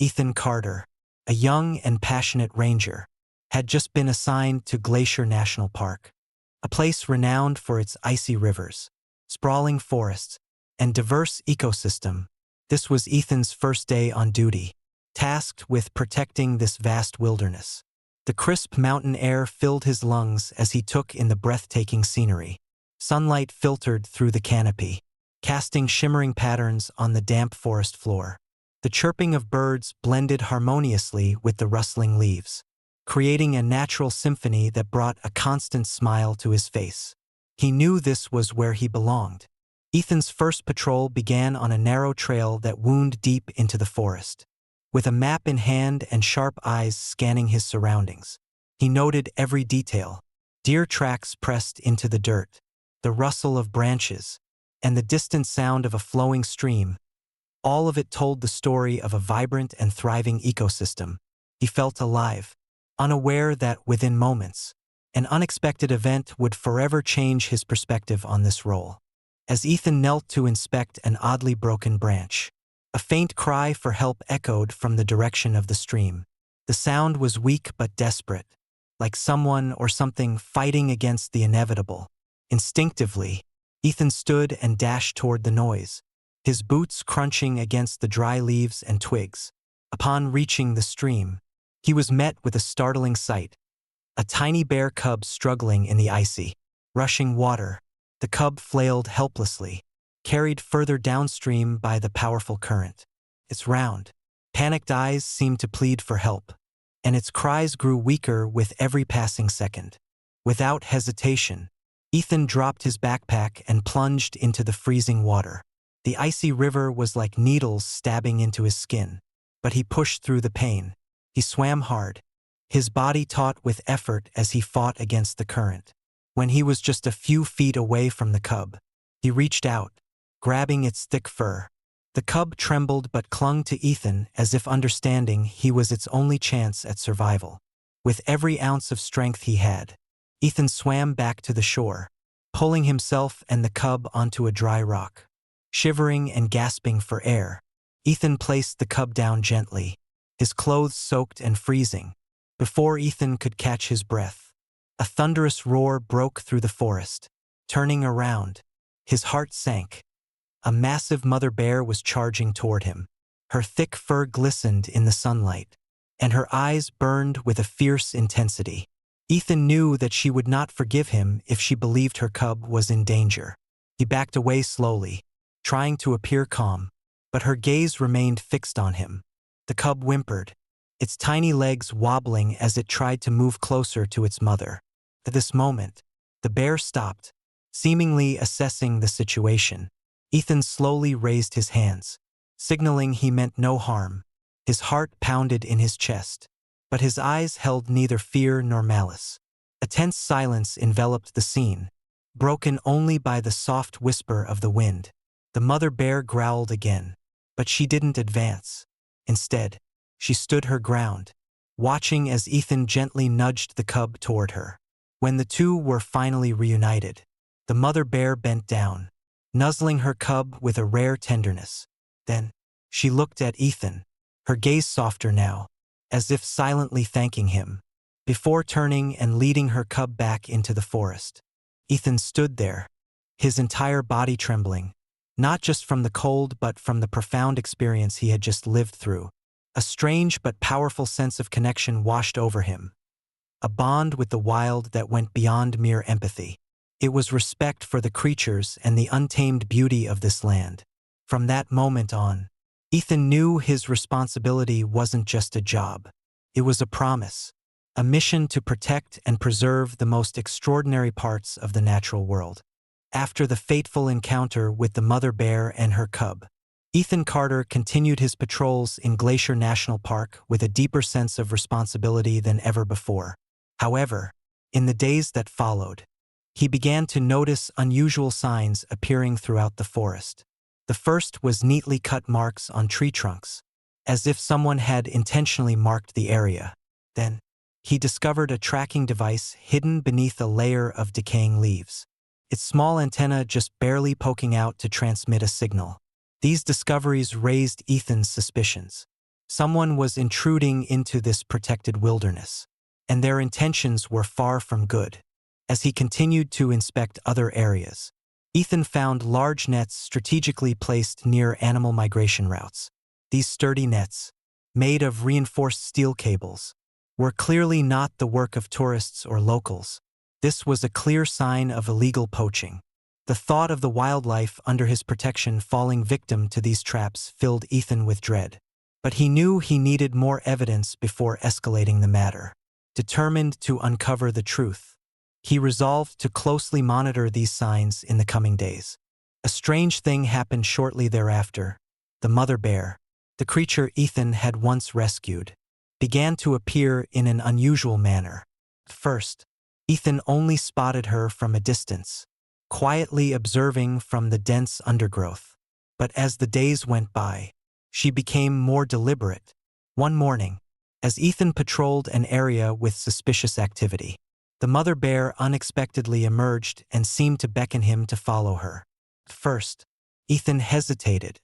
Ethan Carter, a young and passionate ranger, had just been assigned to Glacier National Park, a place renowned for its icy rivers, sprawling forests, and diverse ecosystem. This was Ethan's first day on duty, tasked with protecting this vast wilderness. The crisp mountain air filled his lungs as he took in the breathtaking scenery. Sunlight filtered through the canopy, casting shimmering patterns on the damp forest floor. The chirping of birds blended harmoniously with the rustling leaves, creating a natural symphony that brought a constant smile to his face. He knew this was where he belonged. Ethan's first patrol began on a narrow trail that wound deep into the forest. With a map in hand and sharp eyes scanning his surroundings, he noted every detail: deer tracks pressed into the dirt, the rustle of branches, and the distant sound of a flowing stream. All of it told the story of a vibrant and thriving ecosystem. He felt alive, unaware that within moments, an unexpected event would forever change his perspective on this role. As Ethan knelt to inspect an oddly broken branch, a faint cry for help echoed from the direction of the stream. The sound was weak but desperate, like someone or something fighting against the inevitable. Instinctively, Ethan stood and dashed toward the noise, his boots crunching against the dry leaves and twigs. Upon reaching the stream, he was met with a startling sight: a tiny bear cub struggling in the icy, rushing water. The cub flailed helplessly, carried further downstream by the powerful current. Its round, panicked eyes seemed to plead for help, and its cries grew weaker with every passing second. Without hesitation, Ethan dropped his backpack and plunged into the freezing water. The icy river was like needles stabbing into his skin, but he pushed through the pain. He swam hard, his body taut with effort as he fought against the current. When he was just a few feet away from the cub, he reached out, grabbing its thick fur. The cub trembled but clung to Ethan as if understanding he was its only chance at survival. With every ounce of strength he had, Ethan swam back to the shore, pulling himself and the cub onto a dry rock. Shivering and gasping for air, Ethan placed the cub down gently, his clothes soaked and freezing. Before Ethan could catch his breath, a thunderous roar broke through the forest. Turning around, his heart sank. A massive mother bear was charging toward him. Her thick fur glistened in the sunlight, and her eyes burned with a fierce intensity. Ethan knew that she would not forgive him if she believed her cub was in danger. He backed away slowly, trying to appear calm, but her gaze remained fixed on him. The cub whimpered, its tiny legs wobbling as it tried to move closer to its mother. At this moment, the bear stopped, seemingly assessing the situation. Ethan slowly raised his hands, signaling he meant no harm. His heart pounded in his chest, but his eyes held neither fear nor malice. A tense silence enveloped the scene, broken only by the soft whisper of the wind. The mother bear growled again, but she didn't advance. Instead, she stood her ground, watching as Ethan gently nudged the cub toward her. When the two were finally reunited, the mother bear bent down, nuzzling her cub with a rare tenderness. Then, she looked at Ethan, her gaze softer now, as if silently thanking him. Before turning and leading her cub back into the forest, Ethan stood there, his entire body trembling, not just from the cold but from the profound experience he had just lived through. A strange but powerful sense of connection washed over him, a bond with the wild that went beyond mere empathy. It was respect for the creatures and the untamed beauty of this land. From that moment on, Ethan knew his responsibility wasn't just a job. It was a promise, a mission to protect and preserve the most extraordinary parts of the natural world. After the fateful encounter with the mother bear and her cub, Ethan Carter continued his patrols in Glacier National Park with a deeper sense of responsibility than ever before. However, in the days that followed, he began to notice unusual signs appearing throughout the forest. The first was neatly cut marks on tree trunks, as if someone had intentionally marked the area. Then, he discovered a tracking device hidden beneath a layer of decaying leaves, its small antenna just barely poking out to transmit a signal. These discoveries raised Ethan's suspicions. Someone was intruding into this protected wilderness, and their intentions were far from good. As he continued to inspect other areas, Ethan found large nets strategically placed near animal migration routes. These sturdy nets, made of reinforced steel cables, were clearly not the work of tourists or locals. This was a clear sign of illegal poaching. The thought of the wildlife under his protection falling victim to these traps filled Ethan with dread. But he knew he needed more evidence before escalating the matter. Determined to uncover the truth, he resolved to closely monitor these signs in the coming days. A strange thing happened shortly thereafter. The mother bear, the creature Ethan had once rescued, began to appear in an unusual manner. At first, Ethan only spotted her from a distance, quietly observing from the dense undergrowth. But as the days went by, she became more deliberate. One morning, as Ethan patrolled an area with suspicious activity, the mother bear unexpectedly emerged and seemed to beckon him to follow her. At first, Ethan hesitated,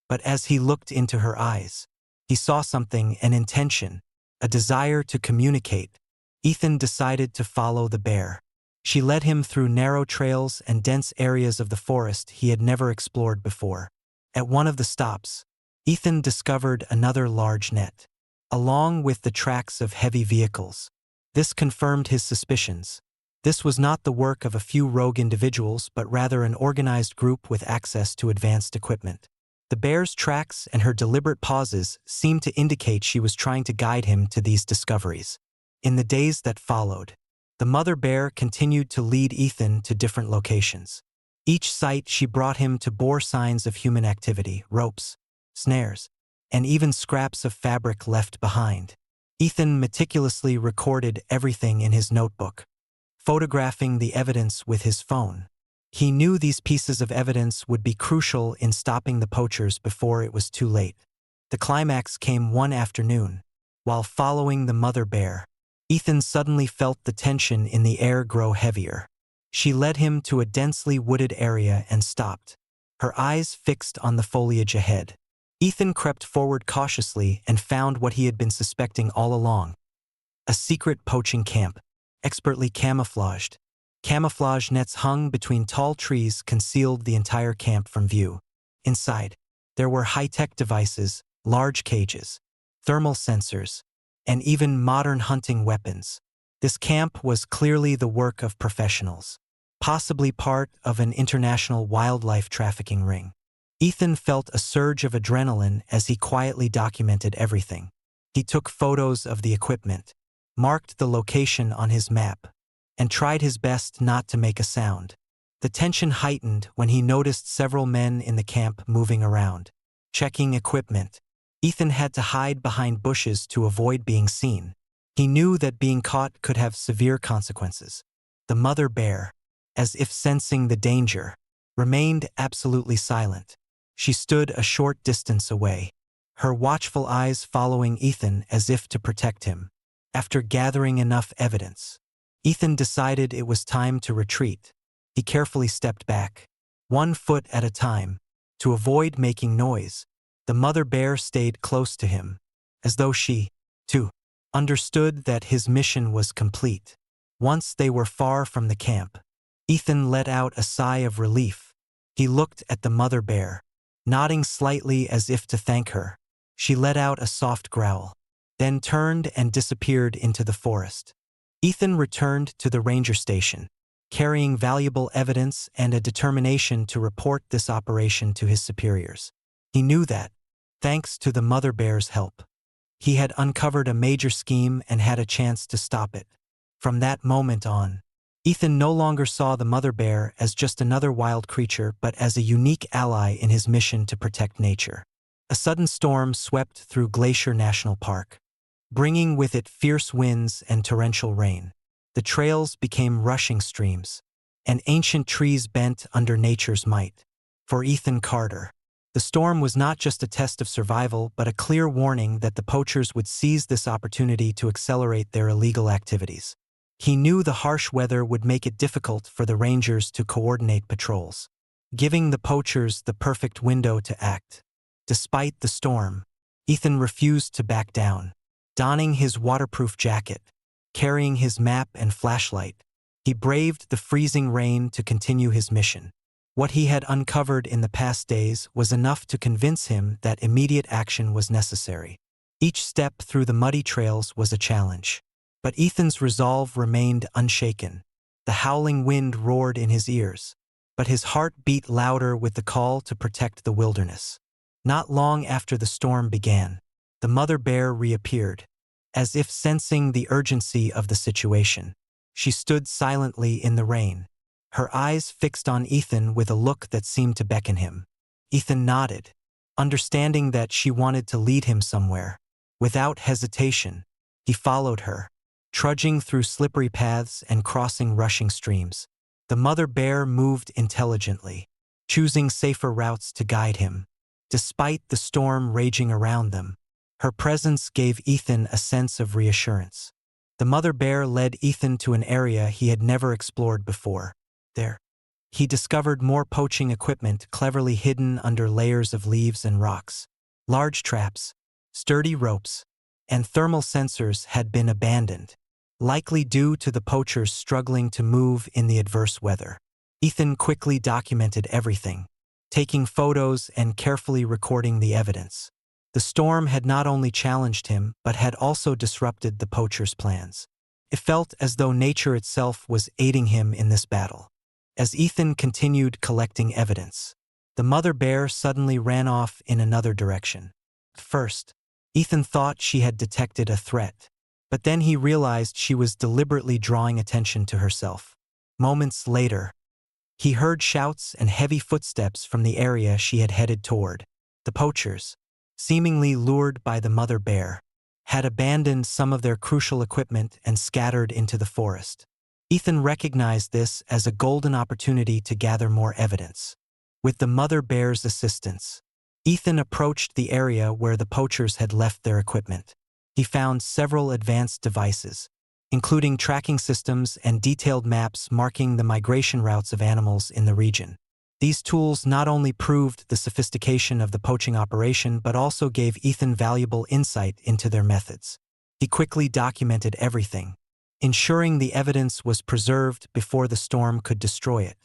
but as he looked into her eyes, he saw something, an intention, a desire to communicate. Ethan decided to follow the bear. She led him through narrow trails and dense areas of the forest he had never explored before. At one of the stops, Ethan discovered another large net, along with the tracks of heavy vehicles. This confirmed his suspicions. This was not the work of a few rogue individuals, but rather an organized group with access to advanced equipment. The bear's tracks and her deliberate pauses seemed to indicate she was trying to guide him to these discoveries. In the days that followed, the mother bear continued to lead Ethan to different locations. Each site she brought him to bore signs of human activity, ropes, snares, and even scraps of fabric left behind. Ethan meticulously recorded everything in his notebook, photographing the evidence with his phone. He knew these pieces of evidence would be crucial in stopping the poachers before it was too late. The climax came one afternoon. While following the mother bear, Ethan suddenly felt the tension in the air grow heavier. She led him to a densely wooded area and stopped, her eyes fixed on the foliage ahead. Ethan crept forward cautiously and found what he had been suspecting all along: a secret poaching camp, expertly camouflaged. Camouflage nets hung between tall trees concealed the entire camp from view. Inside, there were high-tech devices, large cages, thermal sensors, and even modern hunting weapons. This camp was clearly the work of professionals, possibly part of an international wildlife trafficking ring. Ethan felt a surge of adrenaline as he quietly documented everything. He took photos of the equipment, marked the location on his map, and tried his best not to make a sound. The tension heightened when he noticed several men in the camp moving around, checking equipment. Ethan had to hide behind bushes to avoid being seen. He knew that being caught could have severe consequences. The mother bear, as if sensing the danger, remained absolutely silent. She stood a short distance away, her watchful eyes following Ethan as if to protect him. After gathering enough evidence, Ethan decided it was time to retreat. He carefully stepped back, 1 foot at a time, to avoid making noise. The mother bear stayed close to him, as though she, too, understood that his mission was complete. Once they were far from the camp, Ethan let out a sigh of relief. He looked at the mother bear, nodding slightly as if to thank her. She let out a soft growl, then turned and disappeared into the forest. Ethan returned to the ranger station, carrying valuable evidence and a determination to report this operation to his superiors. He knew that, thanks to the mother bear's help, he had uncovered a major scheme and had a chance to stop it. From that moment on, Ethan no longer saw the mother bear as just another wild creature but as a unique ally in his mission to protect nature. A sudden storm swept through Glacier National Park, bringing with it fierce winds and torrential rain. The trails became rushing streams, and ancient trees bent under nature's might. For Ethan Carter, the storm was not just a test of survival but a clear warning that the poachers would seize this opportunity to accelerate their illegal activities. He knew the harsh weather would make it difficult for the rangers to coordinate patrols, giving the poachers the perfect window to act. Despite the storm, Ethan refused to back down. Donning his waterproof jacket, carrying his map and flashlight, he braved the freezing rain to continue his mission. What he had uncovered in the past days was enough to convince him that immediate action was necessary. Each step through the muddy trails was a challenge. But Ethan's resolve remained unshaken. The howling wind roared in his ears, but his heart beat louder with the call to protect the wilderness. Not long after the storm began, the mother bear reappeared. As if sensing the urgency of the situation, she stood silently in the rain, her eyes fixed on Ethan with a look that seemed to beckon him. Ethan nodded, understanding that she wanted to lead him somewhere. Without hesitation, he followed her, trudging through slippery paths and crossing rushing streams. The mother bear moved intelligently, choosing safer routes to guide him. Despite the storm raging around them, her presence gave Ethan a sense of reassurance. The mother bear led Ethan to an area he had never explored before. There, he discovered more poaching equipment cleverly hidden under layers of leaves and rocks. Large traps, sturdy ropes, and thermal sensors had been abandoned, likely due to the poachers struggling to move in the adverse weather. Ethan quickly documented everything, taking photos and carefully recording the evidence. The storm had not only challenged him, but had also disrupted the poachers' plans. It felt as though nature itself was aiding him in this battle. As Ethan continued collecting evidence, the mother bear suddenly ran off in another direction. First, Ethan thought she had detected a threat, but then he realized she was deliberately drawing attention to herself. Moments later, he heard shouts and heavy footsteps from the area she had headed toward. The poachers, seemingly lured by the mother bear, had abandoned some of their crucial equipment and scattered into the forest. Ethan recognized this as a golden opportunity to gather more evidence. With the mother bear's assistance, Ethan approached the area where the poachers had left their equipment. He found several advanced devices, including tracking systems and detailed maps marking the migration routes of animals in the region. These tools not only proved the sophistication of the poaching operation but also gave Ethan valuable insight into their methods. He quickly documented everything, ensuring the evidence was preserved before the storm could destroy it.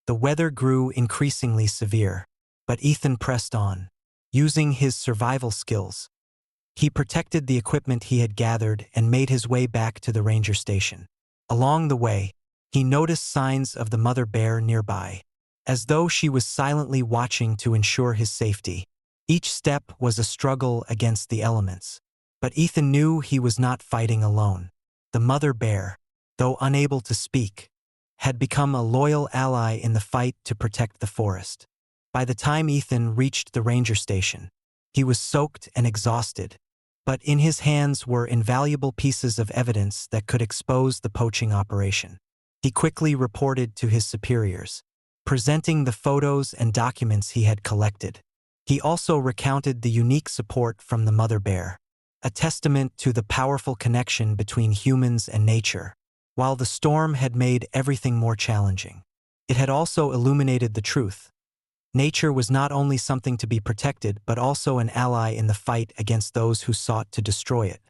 The weather grew increasingly severe, but Ethan pressed on. Using his survival skills, he protected the equipment he had gathered and made his way back to the ranger station. Along the way, he noticed signs of the mother bear nearby, as though she was silently watching to ensure his safety. Each step was a struggle against the elements, but Ethan knew he was not fighting alone. The mother bear, though unable to speak, had become a loyal ally in the fight to protect the forest. By the time Ethan reached the ranger station, he was soaked and exhausted, but in his hands were invaluable pieces of evidence that could expose the poaching operation. He quickly reported to his superiors, presenting the photos and documents he had collected. He also recounted the unique support from the mother bear, a testament to the powerful connection between humans and nature. While the storm had made everything more challenging, it had also illuminated the truth. Nature was not only something to be protected but also an ally in the fight against those who sought to destroy it.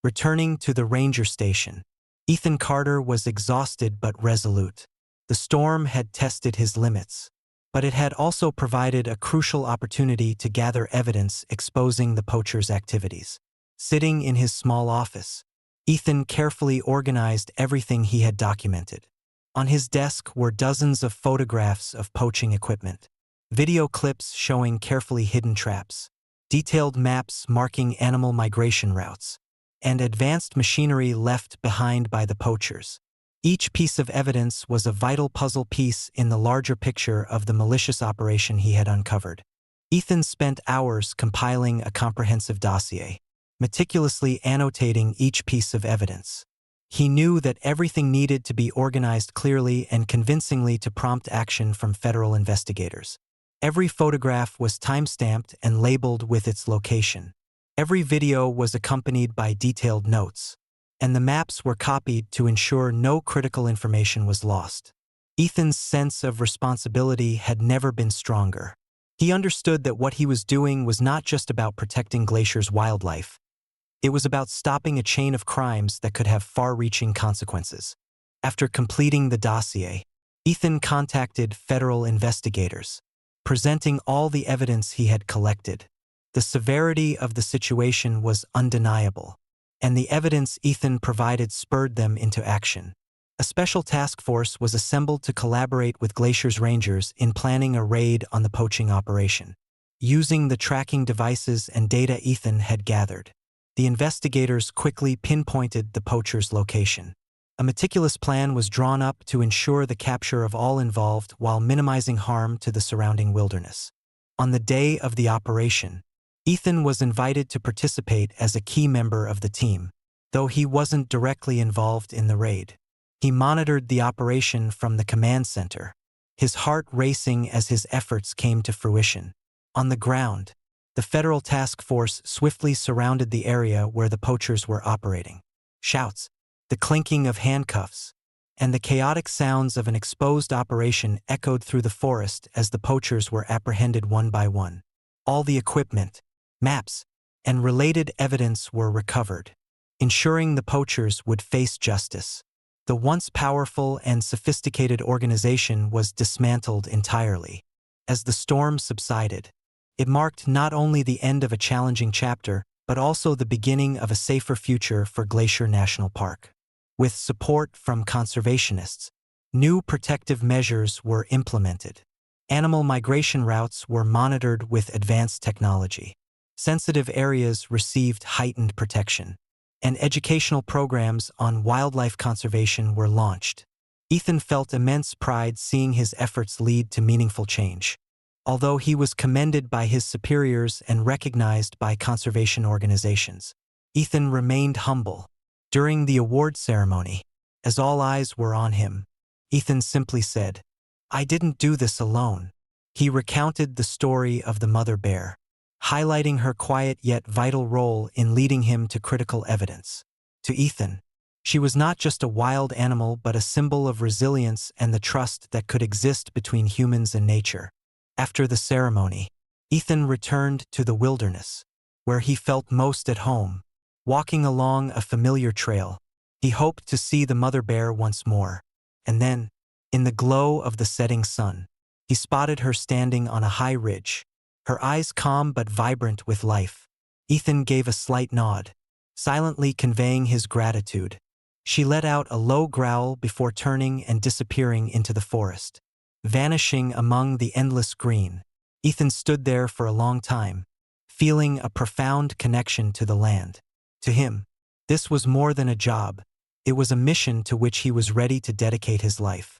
Returning to the ranger station, Ethan Carter was exhausted but resolute. The storm had tested his limits, but it had also provided a crucial opportunity to gather evidence exposing the poachers' activities. Sitting in his small office, Ethan carefully organized everything he had documented. On his desk were dozens of photographs of poaching equipment, video clips showing carefully hidden traps, detailed maps marking animal migration routes, and advanced machinery left behind by the poachers. Each piece of evidence was a vital puzzle piece in the larger picture of the malicious operation he had uncovered. Ethan spent hours compiling a comprehensive dossier, meticulously annotating each piece of evidence. He knew that everything needed to be organized clearly and convincingly to prompt action from federal investigators. Every photograph was time-stamped and labeled with its location. Every video was accompanied by detailed notes, and the maps were copied to ensure no critical information was lost. Ethan's sense of responsibility had never been stronger. He understood that what he was doing was not just about protecting Glacier's wildlife. It was about stopping a chain of crimes that could have far-reaching consequences. After completing the dossier, Ethan contacted federal investigators, presenting all the evidence he had collected. The severity of the situation was undeniable, and the evidence Ethan provided spurred them into action. A special task force was assembled to collaborate with Glacier's rangers in planning a raid on the poaching operation. Using the tracking devices and data Ethan had gathered, the investigators quickly pinpointed the poacher's location. A meticulous plan was drawn up to ensure the capture of all involved while minimizing harm to the surrounding wilderness. On the day of the operation, Ethan was invited to participate as a key member of the team, though he wasn't directly involved in the raid. He monitored the operation from the command center, his heart racing as his efforts came to fruition. On the ground, the federal task force swiftly surrounded the area where the poachers were operating. Shouts, the clinking of handcuffs, and the chaotic sounds of an exposed operation echoed through the forest as the poachers were apprehended one by one. All the equipment, maps, and related evidence were recovered, ensuring the poachers would face justice. The once powerful and sophisticated organization was dismantled entirely. As the storm subsided, it marked not only the end of a challenging chapter, but also the beginning of a safer future for Glacier National Park. With support from conservationists, new protective measures were implemented. Animal migration routes were monitored with advanced technology. Sensitive areas received heightened protection, and educational programs on wildlife conservation were launched. Ethan felt immense pride seeing his efforts lead to meaningful change. Although he was commended by his superiors and recognized by conservation organizations, Ethan remained humble. During the award ceremony, as all eyes were on him, Ethan simply said, "I didn't do this alone." He recounted the story of the mother bear, highlighting her quiet yet vital role in leading him to critical evidence. To Ethan, she was not just a wild animal but a symbol of resilience and the trust that could exist between humans and nature. After the ceremony, Ethan returned to the wilderness, where he felt most at home. Walking along a familiar trail, he hoped to see the mother bear once more. And then, in the glow of the setting sun, he spotted her standing on a high ridge, her eyes calm but vibrant with life. Ethan gave a slight nod, silently conveying his gratitude. She let out a low growl before turning and disappearing into the forest. Vanishing among the endless green, Ethan stood there for a long time, feeling a profound connection to the land. To him, this was more than a job. It was a mission to which he was ready to dedicate his life.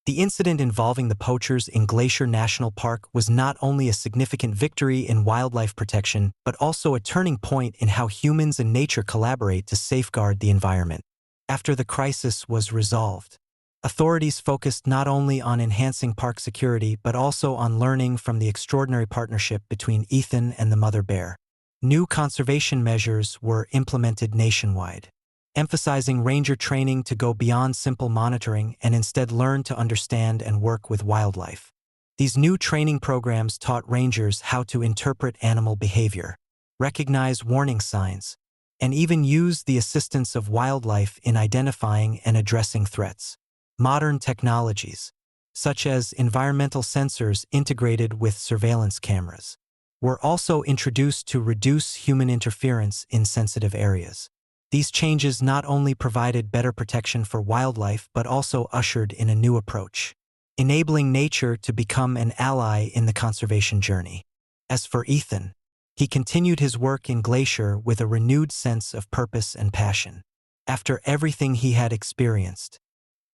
The incident involving the poachers in Glacier National Park was not only a significant victory in wildlife protection, but also a turning point in how humans and nature collaborate to safeguard the environment. After the crisis was resolved, authorities focused not only on enhancing park security but also on learning from the extraordinary partnership between Ethan and the mother bear. New conservation measures were implemented nationwide, emphasizing ranger training to go beyond simple monitoring and instead learn to understand and work with wildlife. These new training programs taught rangers how to interpret animal behavior, recognize warning signs, and even use the assistance of wildlife in identifying and addressing threats. Modern technologies, such as environmental sensors integrated with surveillance cameras, were also introduced to reduce human interference in sensitive areas. These changes not only provided better protection for wildlife but also ushered in a new approach, enabling nature to become an ally in the conservation journey. As for Ethan, he continued his work in Glacier with a renewed sense of purpose and passion. After everything he had experienced,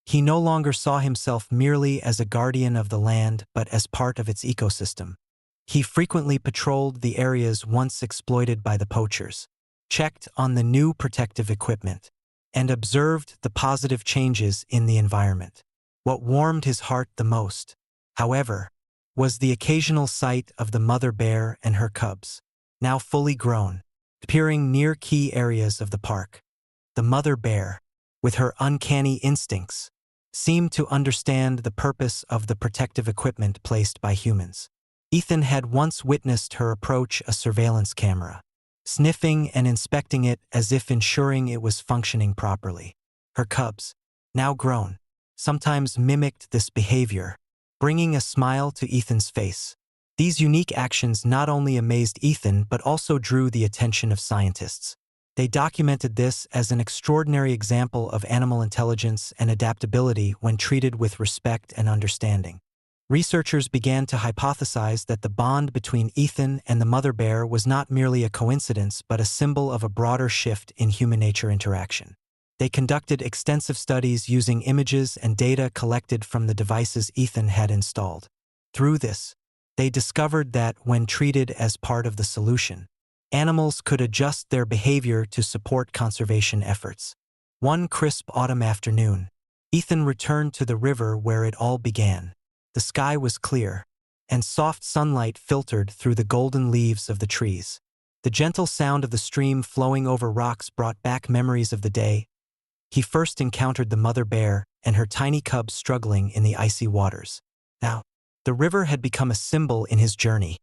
he no longer saw himself merely as a guardian of the land but as part of its ecosystem. He frequently patrolled the areas once exploited by the poachers, checked on the new protective equipment, and observed the positive changes in the environment. What warmed his heart the most, however, was the occasional sight of the mother bear and her cubs, now fully grown, appearing near key areas of the park. The mother bear, with her uncanny instincts, seemed to understand the purpose of the protective equipment placed by humans. Ethan had once witnessed her approach a surveillance camera, sniffing and inspecting it as if ensuring it was functioning properly. Her cubs, now grown, sometimes mimicked this behavior, bringing a smile to Ethan's face. These unique actions not only amazed Ethan but also drew the attention of scientists. They documented this as an extraordinary example of animal intelligence and adaptability when treated with respect and understanding. Researchers began to hypothesize that the bond between Ethan and the mother bear was not merely a coincidence but a symbol of a broader shift in human-nature interaction. They conducted extensive studies using images and data collected from the devices Ethan had installed. Through this, they discovered that, when treated as part of the solution, animals could adjust their behavior to support conservation efforts. One crisp autumn afternoon, Ethan returned to the river where it all began. The sky was clear, and soft sunlight filtered through the golden leaves of the trees. The gentle sound of the stream flowing over rocks brought back memories of the day he first encountered the mother bear and her tiny cubs struggling in the icy waters. Now, the river had become a symbol in his journey,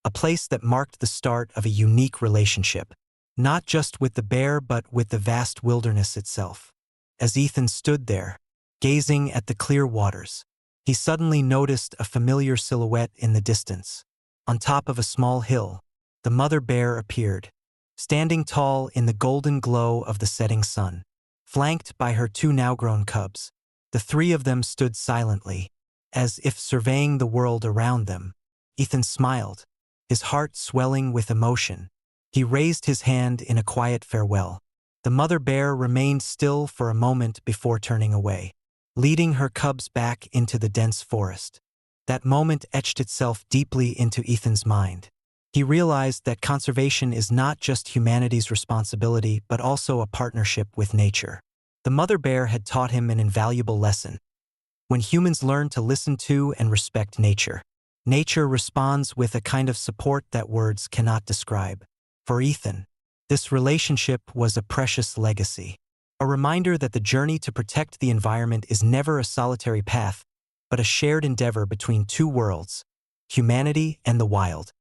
a place that marked the start of a unique relationship, not just with the bear but with the vast wilderness itself. As Ethan stood there, gazing at the clear waters, he suddenly noticed a familiar silhouette in the distance. On top of a small hill, the mother bear appeared, standing tall in the golden glow of the setting sun, flanked by her two now-grown cubs. The three of them stood silently, as if surveying the world around them. Ethan smiled, his heart swelling with emotion. He raised his hand in a quiet farewell. The mother bear remained still for a moment before turning away, leading her cubs back into the dense forest. That moment etched itself deeply into Ethan's mind. He realized that conservation is not just humanity's responsibility but also a partnership with nature. The mother bear had taught him an invaluable lesson. When humans learn to listen to and respect nature, nature responds with a kind of support that words cannot describe. For Ethan, this relationship was a precious legacy, a reminder that the journey to protect the environment is never a solitary path, but a shared endeavor between two worlds, humanity and the wild.